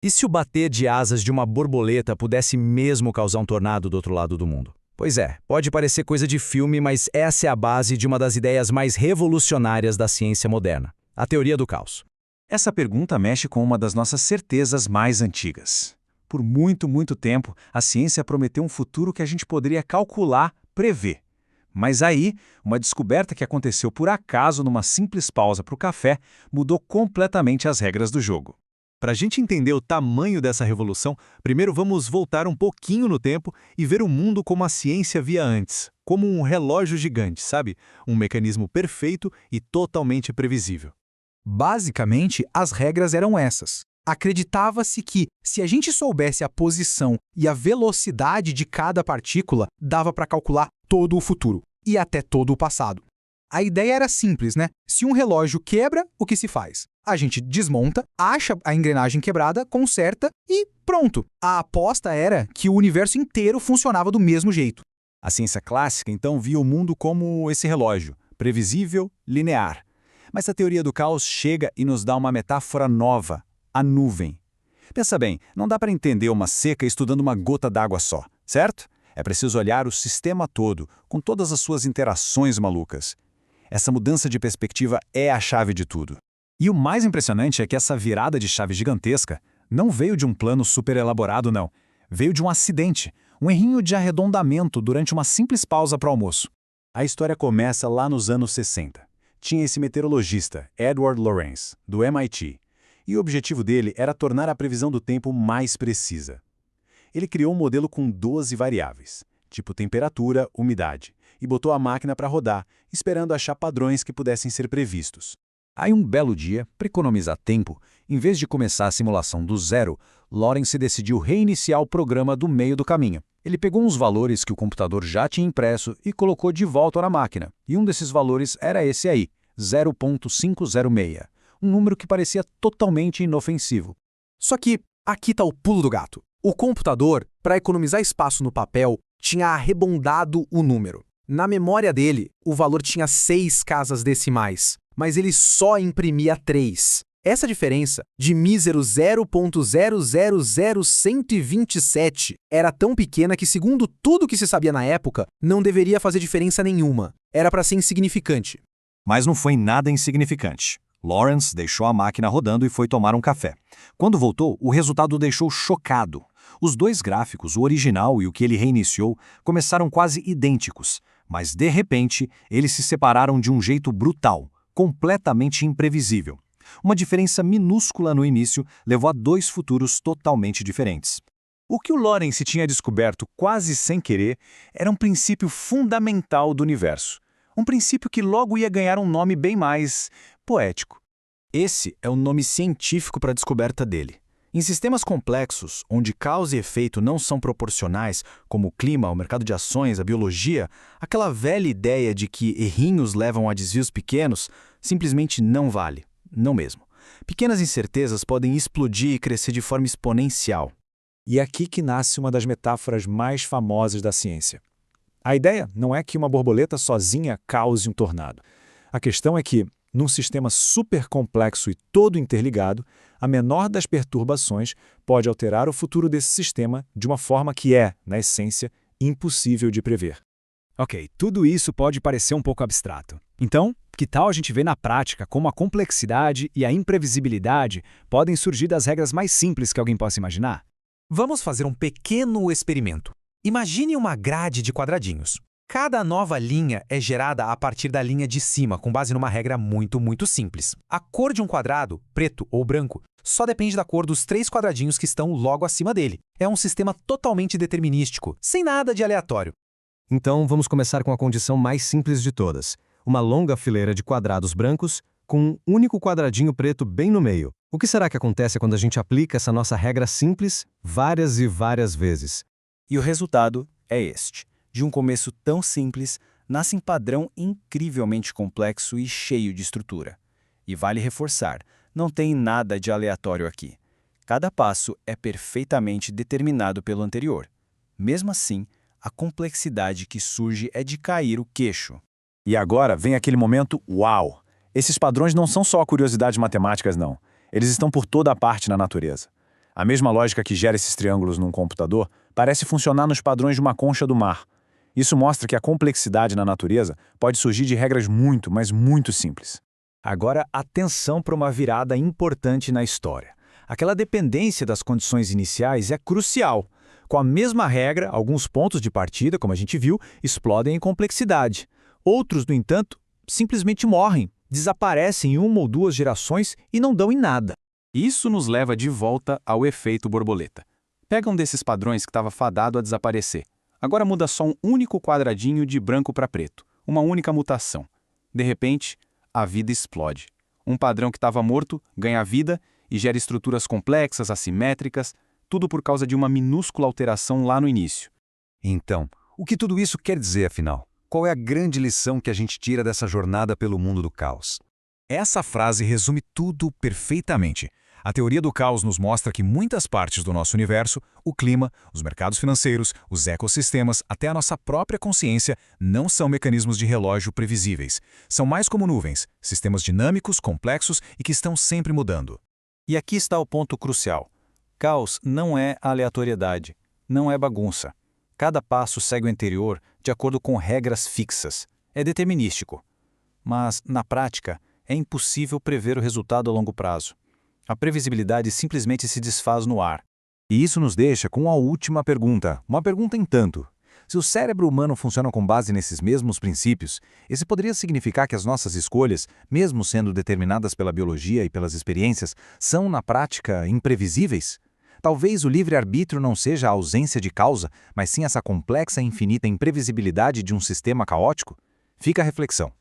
E se o bater de asas de uma borboleta pudesse mesmo causar um tornado do outro lado do mundo? Pois é, pode parecer coisa de filme, mas essa é a base de uma das ideias mais revolucionárias da ciência moderna, a teoria do caos. Essa pergunta mexe com uma das nossas certezas mais antigas. Por muito, muito tempo, a ciência prometeu um futuro que a gente poderia calcular, prever. Mas aí, uma descoberta que aconteceu por acaso numa simples pausa para o café mudou completamente as regras do jogo. Para a gente entender o tamanho dessa revolução, primeiro vamos voltar um pouquinho no tempo e ver o mundo como a ciência via antes, como um relógio gigante, sabe? Um mecanismo perfeito e totalmente previsível. Basicamente, as regras eram essas. Acreditava-se que, se a gente soubesse a posição e a velocidade de cada partícula, dava para calcular todo o futuro e até todo o passado. A ideia era simples, né? Se um relógio quebra, o que se faz? A gente desmonta, acha a engrenagem quebrada, conserta e pronto. A aposta era que o universo inteiro funcionava do mesmo jeito. A ciência clássica, então, via o mundo como esse relógio, previsível, linear. Mas a teoria do caos chega e nos dá uma metáfora nova, a nuvem. Pensa bem, não dá para entender uma seca estudando uma gota d'água só, certo? É preciso olhar o sistema todo, com todas as suas interações malucas. Essa mudança de perspectiva é a chave de tudo. E o mais impressionante é que essa virada de chave gigantesca não veio de um plano super elaborado, não. Veio de um acidente, um errinho de arredondamento durante uma simples pausa para o almoço. A história começa lá nos anos 60. Tinha esse meteorologista, Edward Lorenz, do MIT, e o objetivo dele era tornar a previsão do tempo mais precisa. Ele criou um modelo com 12 variáveis, tipo temperatura, umidade, e botou a máquina para rodar, esperando achar padrões que pudessem ser previstos. Aí um belo dia, para economizar tempo, em vez de começar a simulação do zero, Lorenz decidiu reiniciar o programa do meio do caminho. Ele pegou uns valores que o computador já tinha impresso e colocou de volta na máquina. E um desses valores era esse aí, 0,506, um número que parecia totalmente inofensivo. Só que aqui está o pulo do gato. O computador, para economizar espaço no papel, tinha arredondado o número. Na memória dele, o valor tinha 6 casas decimais, mas ele só imprimia 3. Essa diferença, de mísero 0,000127, era tão pequena que, segundo tudo que se sabia na época, não deveria fazer diferença nenhuma. Era para ser insignificante. Mas não foi nada insignificante. Lorenz deixou a máquina rodando e foi tomar um café. Quando voltou, o resultado o deixou chocado. Os dois gráficos, o original e o que ele reiniciou, começaram quase idênticos, mas de repente eles se separaram de um jeito brutal, completamente imprevisível. Uma diferença minúscula no início levou a 2 futuros totalmente diferentes. O que o Lorenz tinha descoberto quase sem querer era um princípio fundamental do universo. Um princípio que logo ia ganhar um nome bem mais poético. Esse é o nome científico para a descoberta dele. Em sistemas complexos, onde causa e efeito não são proporcionais, como o clima, o mercado de ações, a biologia, aquela velha ideia de que errinhos levam a desvios pequenos simplesmente não vale. Não mesmo. Pequenas incertezas podem explodir e crescer de forma exponencial. E é aqui que nasce uma das metáforas mais famosas da ciência. A ideia não é que uma borboleta sozinha cause um tornado. A questão é que, num sistema super complexo e todo interligado, a menor das perturbações pode alterar o futuro desse sistema de uma forma que é, na essência, impossível de prever. Ok, tudo isso pode parecer um pouco abstrato. Então, que tal a gente ver na prática como a complexidade e a imprevisibilidade podem surgir das regras mais simples que alguém possa imaginar? Vamos fazer um pequeno experimento. Imagine uma grade de quadradinhos. Cada nova linha é gerada a partir da linha de cima, com base numa regra muito simples. A cor de um quadrado, preto ou branco, só depende da cor dos 3 quadradinhos que estão logo acima dele. É um sistema totalmente determinístico, sem nada de aleatório. Então, vamos começar com a condição mais simples de todas. Uma longa fileira de quadrados brancos com um único quadradinho preto bem no meio. O que será que acontece quando a gente aplica essa nossa regra simples várias e várias vezes? E o resultado é este. De um começo tão simples, nasce um padrão incrivelmente complexo e cheio de estrutura. E vale reforçar, não tem nada de aleatório aqui. Cada passo é perfeitamente determinado pelo anterior. Mesmo assim, a complexidade que surge é de cair o queixo. E agora vem aquele momento uau! Esses padrões não são só curiosidades matemáticas, não. Eles estão por toda a parte na natureza. A mesma lógica que gera esses triângulos num computador parece funcionar nos padrões de uma concha do mar. Isso mostra que a complexidade na natureza pode surgir de regras muito, mas muito simples. Agora, atenção para uma virada importante na história. Aquela dependência das condições iniciais é crucial. Com a mesma regra, alguns pontos de partida, como a gente viu, explodem em complexidade. Outros, no entanto, simplesmente morrem, desaparecem em uma ou duas gerações e não dão em nada. Isso nos leva de volta ao efeito borboleta. Pega um desses padrões que estava fadado a desaparecer. Agora muda só um único quadradinho de branco para preto, uma única mutação. De repente, a vida explode. Um padrão que estava morto ganha vida e gera estruturas complexas, assimétricas, tudo por causa de uma minúscula alteração lá no início. Então, o que tudo isso quer dizer, afinal? Qual é a grande lição que a gente tira dessa jornada pelo mundo do caos? Essa frase resume tudo perfeitamente. A teoria do caos nos mostra que muitas partes do nosso universo, o clima, os mercados financeiros, os ecossistemas, até a nossa própria consciência, não são mecanismos de relógio previsíveis. São mais como nuvens, sistemas dinâmicos, complexos e que estão sempre mudando. E aqui está o ponto crucial. Caos não é aleatoriedade, não é bagunça. Cada passo segue o anterior de acordo com regras fixas. É determinístico. Mas, na prática, é impossível prever o resultado a longo prazo. A previsibilidade simplesmente se desfaz no ar. E isso nos deixa com a última pergunta, uma pergunta em tanto. Se o cérebro humano funciona com base nesses mesmos princípios, esse poderia significar que as nossas escolhas, mesmo sendo determinadas pela biologia e pelas experiências, são, na prática, imprevisíveis? Talvez o livre-arbítrio não seja a ausência de causa, mas sim essa complexa e infinita imprevisibilidade de um sistema caótico? Fica a reflexão.